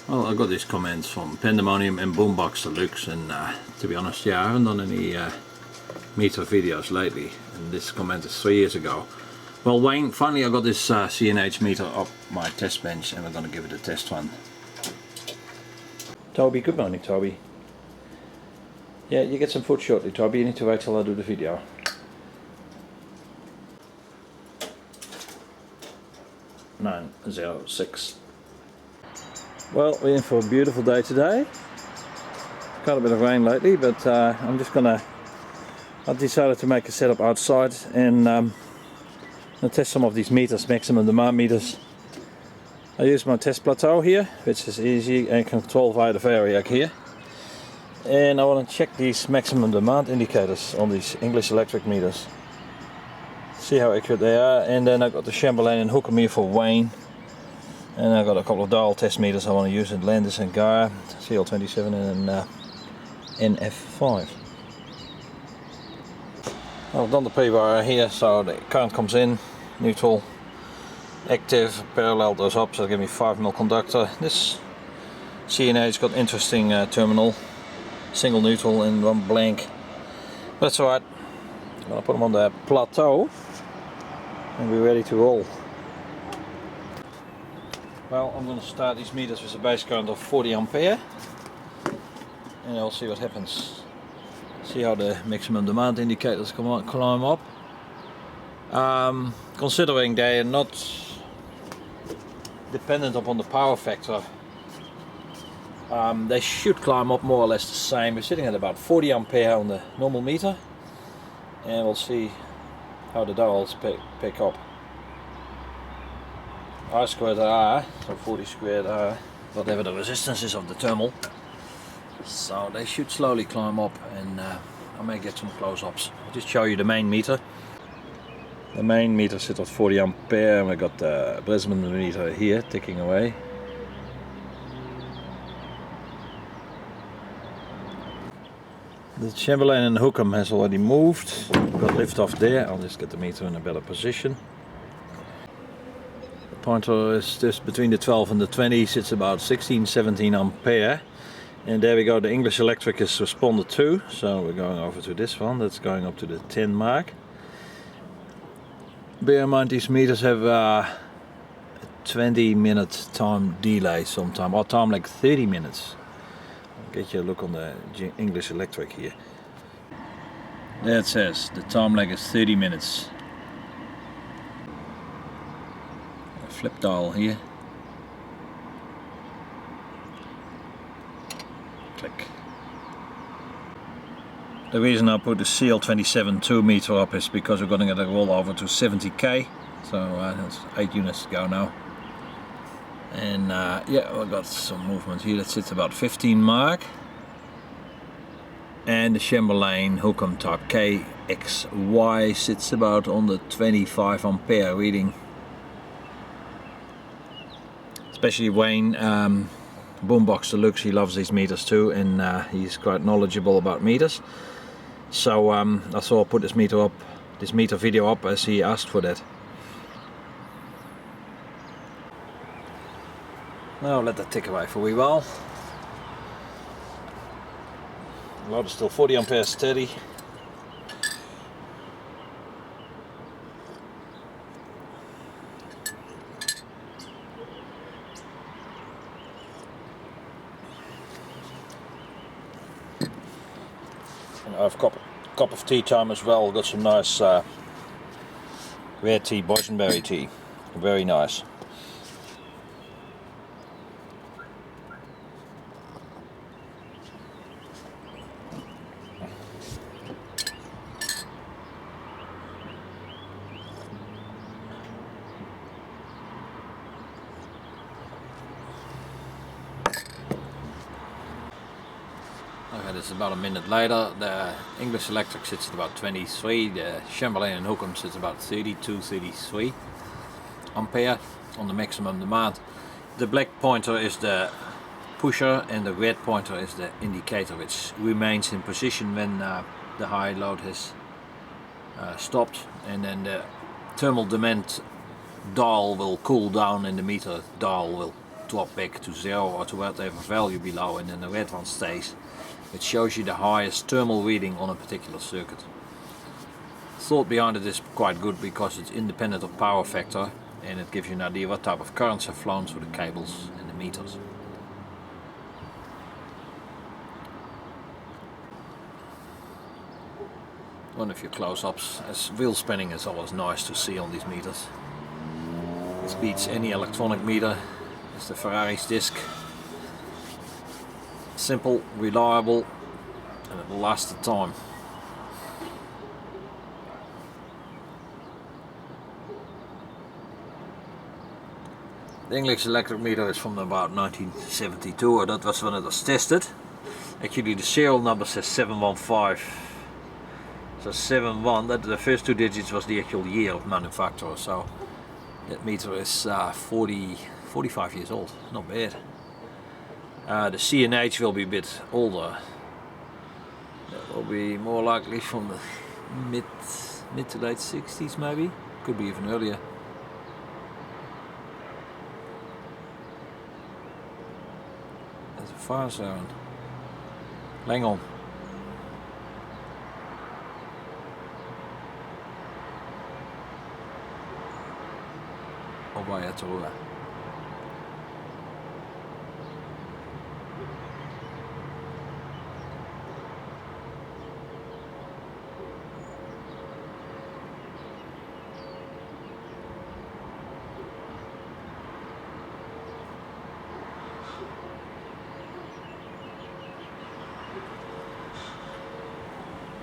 Well, I got these comments from Pandemonium and Boombox Deluxe, and to be honest, yeah, I haven't done any meter videos lately, and this comment is 3 years ago. Well, Wayne, finally I got this CNH meter up my test bench, and we're going to give it a test run. Toby, good morning, Toby. Yeah, you get some food shortly, Toby. You need to wait till I do the video. (906). Well, we're in for a beautiful day today. Got a bit of rain lately, but I've decided to make a setup outside and I'll test some of these meters, maximum demand meters. I use my test plateau here, which is easy and control via the variac here. And I want to check these maximum demand indicators on these English electric meters. See how accurate they are. And then I got the Chamberlain Hookham here for Wayne. And I got a couple of dial test meters I want to use in Landis Gyr, CL27 and NF5. I've done the pre-wire here, so the current comes in, neutral, active, parallel goes up, so give me 5mm conductor. This CNH got interesting terminal, single neutral and one blank. That's alright. I'm going to put them on the plateau and we're ready to roll. Well, I'm going to start these meters with a base current of 40 ampere and I'll see what happens. See how the maximum demand indicators climb up. Considering they are not dependent upon the power factor, they should climb up more or less the same. We're sitting at about 40 ampere on the normal meter and we'll see how the dials pick up. R squared R, so 40 squared R, whatever the resistance is of the thermal. So they should slowly climb up, and I may get some close-ups. I'll just show you the main meter. The main meter sits at 40 ampere and we got the Brisbane meter here ticking away. The Chamberlain Hookham has already moved. Got lift off there. I'll just get the meter in a better position. Pointer is just between the 12 and the 20, sits about 16-17 ampere, and there we go, the English electric is responded to, so we're going over to this one that's going up to the 10 mark. Bear in mind these meters have a 20-minute time delay sometime, or time like 30 minutes. I'll get you a look on the English electric here. There it says the time lag is 30 minutes. Flip dial here. Click. The reason I put the CL27 2 meter up is because we're going to get a roll over to 70k. So that's 8 units to go now. And yeah, we've got some movement here that sits about 15 mark. And the Chamberlain Hookham type KXY sits about on the 25 ampere reading. Especially Wayne, Boombox Deluxe, he loves these meters too, and he's quite knowledgeable about meters. So I thought I'll put this meter video up as he asked for that. Now let that tick away for a wee while. Load is still 40 ampere steady. I've got a cup of tea time as well. Got some nice rare tea, boysenberry tea. Very nice. Okay, this is about a minute later. The English electric sits at about 23, the Chamberlain Hookham sits about 32-33 ampere on the maximum demand. The black pointer is the pusher and the red pointer is the indicator, which remains in position when the high load has stopped, and then the thermal demand dial will cool down and the meter dial will drop back to 0 or to whatever value below, and then the red one stays. It shows you the highest thermal reading on a particular circuit. The thought behind it is quite good because it's independent of power factor, and it gives you an idea what type of currents have flown through the cables and the meters. One of your close-ups, as wheel spinning is always nice to see on these meters. This beats any electronic meter. It's the Ferrari's disc. Simple, reliable, and it will last the time. The English electric meter is from about 1972, or that was when it was tested. Actually the serial number says 715. So 71, that the first 2 digits was the actual year of manufacture, so that meter is 45 years old, not bad. The CNH will be a bit older. That will be more likely from the mid to late 60s maybe, could be even earlier. There's a fire siren. Hang on. Via Torah.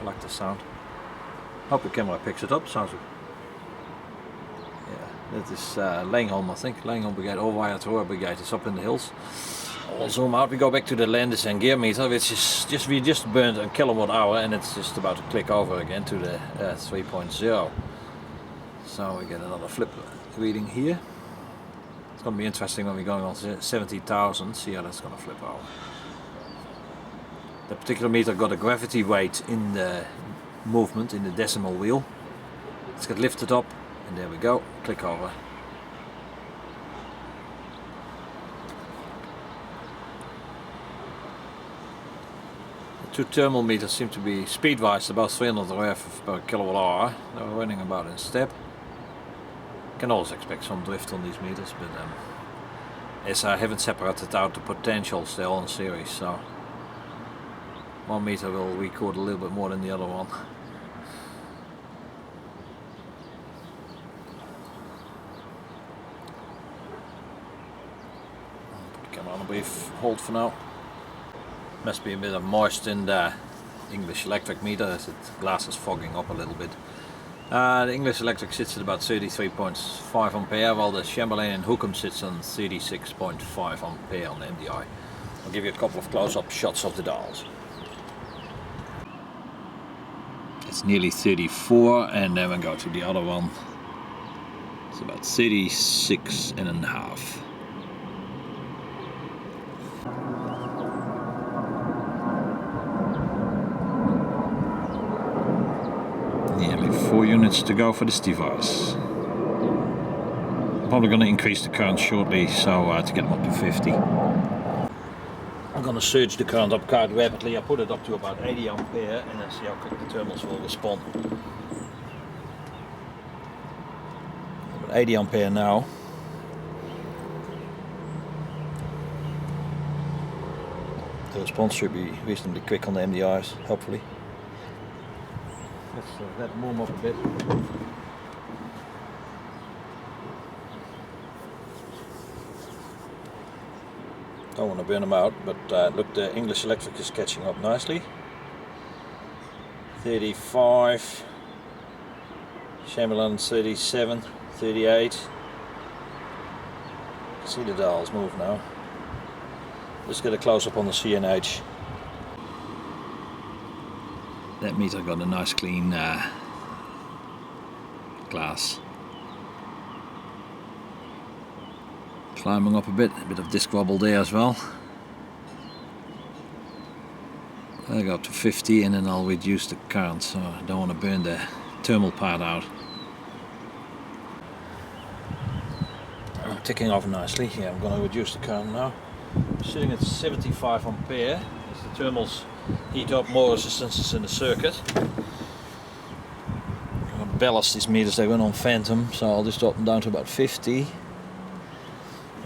I like the sound. Hope the camera picks it up. Sounds good. That is Langholm, I think. Langholm Brigade, or via Torah Brigade, it's up in the hills. I'll zoom out. We go back to the Landis Gyr meter, which is we just burned a kilowatt hour, and it's just about to click over again to the 3.0. So we get another flip reading here. It's going to be interesting when we're going on 70,000. See how that's going to flip over. The particular meter got a gravity weight in the movement in the decimal wheel. It's got lifted up. And there we go, click over. The two thermal meters seem to be speed-wise about 300 ref per kilowatt hour. They're running about in step. Can always expect some drift on these meters, but as I haven't separated out the potentials, they're all in series, so one meter will record a little bit more than the other one. On a brief hold for now. Must be a bit of moist in the English electric meter as the glass is fogging up a little bit. The English electric sits at about 33.5 ampere, while the Chamberlain Hookham sits on 36.5 ampere on the MDI. I'll give you a couple of close-up shots of the dials. It's nearly 34, and then we go to the other one. It's about 36.5. Yeah, maybe 4 units to go for this device. I'm probably going to increase the current shortly, so to get them up to 50. I'm going to surge the current up quite rapidly. I put it up to about 80 ampere and then see how quick the terminals will respond. About 80 ampere now. The response should be reasonably quick on the MDIs, hopefully. Let's let them warm up a bit. Don't want to burn them out, but look, the English electric is catching up nicely. 35, Chamberlain 37, 38. See the dials move now. Let's get a close up on the CNH. That meter got a nice clean glass. Climbing up a bit of disc wobble there as well. I'll go up to 50 and then I'll reduce the current, so I don't want to burn the thermal part out. ticking off nicely. Here I'm going to reduce the current now. Sitting at 75 ampere as the terminals heat up, more resistances in the circuit. I'm going to ballast these meters, they run on phantom, so I'll just drop them down to about 50.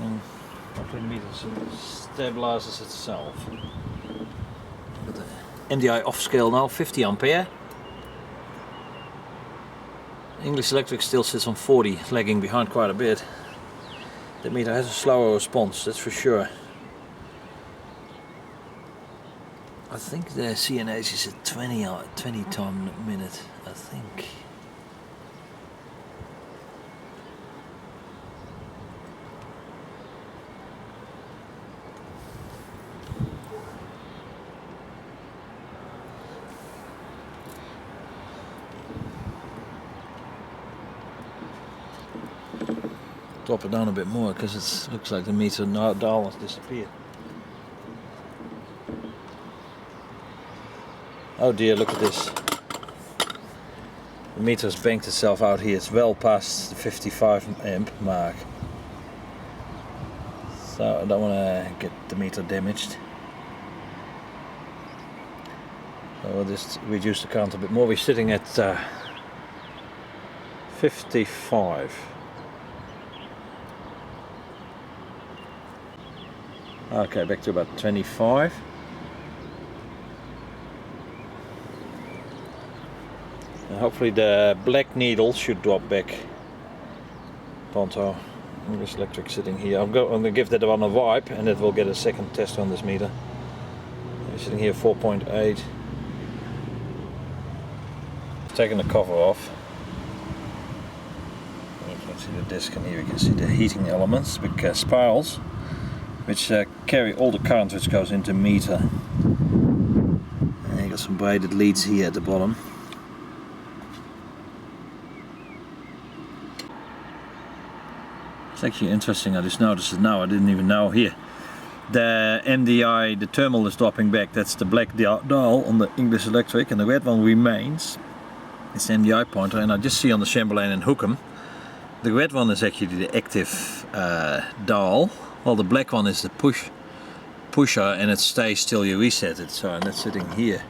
And hopefully the meter stabilizes itself. Got the MDI off scale now, 50 ampere. English Electric still sits on 40, lagging behind quite a bit. The meter has a slower response, that's for sure. I think the CNH is at 20 time a minute, I think. Drop it down a bit more because it looks like the meter dial has disappeared. Oh dear, look at this. The meter has banked itself out here. It's well past the 55 amp mark. So I don't want to get the meter damaged. So we'll just reduce the current a bit more. We're sitting at 55. Okay, back to about 25. And hopefully the black needle should drop back. Ponto, English Electric sitting here. I'm going to give that one a wipe and it will get a second test on this meter. We're sitting here 4.8. Taking the cover off. You can see the disc, and here you can see the heating elements, big spirals, which carry all the current which goes into meter. And you got some braided leads here at the bottom. It's actually interesting, I just noticed it now, I didn't even know here. The MDI, the terminal is dropping back, that's the black dial on the English Electric, and the red one remains. It's the MDI pointer, and I just see on the Chamberlain and Hookham, the red one is actually the active dial, while the black one is the pusher, and it stays till you reset it. So, and that's sitting here.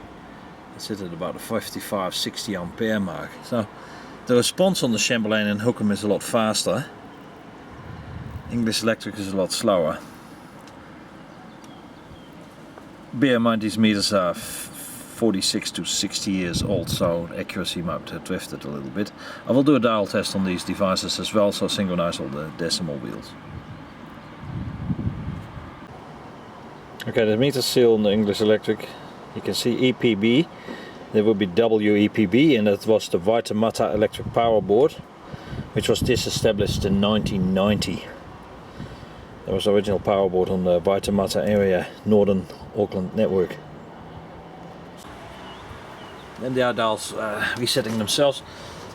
It's at about a 55-60 ampere mark. So the response on the Chamberlain and Hookham is a lot faster. English Electric is a lot slower. Bear in mind these meters are 46 to 60 years old, so accuracy might have drifted a little bit. I will do a dial test on these devices as well, so synchronize all the decimal wheels. Okay, the meter seal on the English Electric, you can see EPB, there will be WEPB, and that was the Vitamata electric power board, which was disestablished in 1990. There was the original power board on the Vitamata area, Northern Auckland network. And the dials resetting themselves.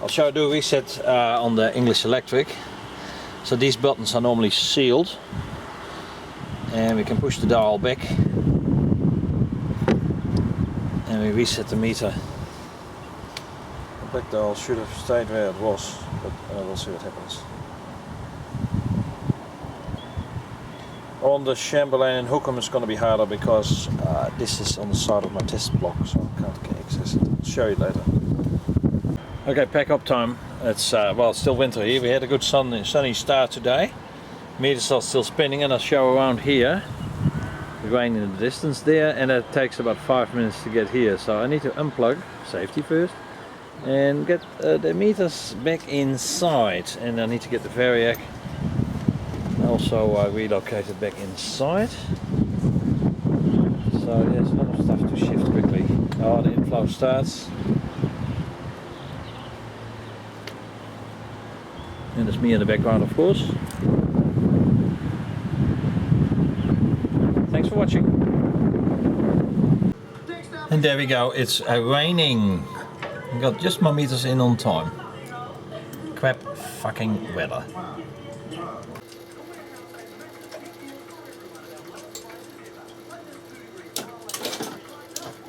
I'll show you do a reset on the English Electric. So these buttons are normally sealed, and we can push the dial back and we reset the meter. The black dial should have stayed where it was, but we'll see what happens. On the Chamberlain and Hookham it's going to be harder because this is on the side of my test block, so I can't get access it. I'll show you later. Okay, pack up time. It's well, it's still winter here. We had a good sunny start today. Meters are still spinning, and I'll show around here. The rain in the distance there, and it takes about 5 minutes to get here. So I need to unplug, safety first, and get the meters back inside. And I need to get the variac also relocated back inside. So there's a lot of stuff to shift quickly. Oh, the inflow starts. And there's me in the background, of course. Thanks for watching. And there we go, it's raining. I got just my meters in on time. Crap fucking weather.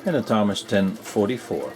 And the time is 10:44.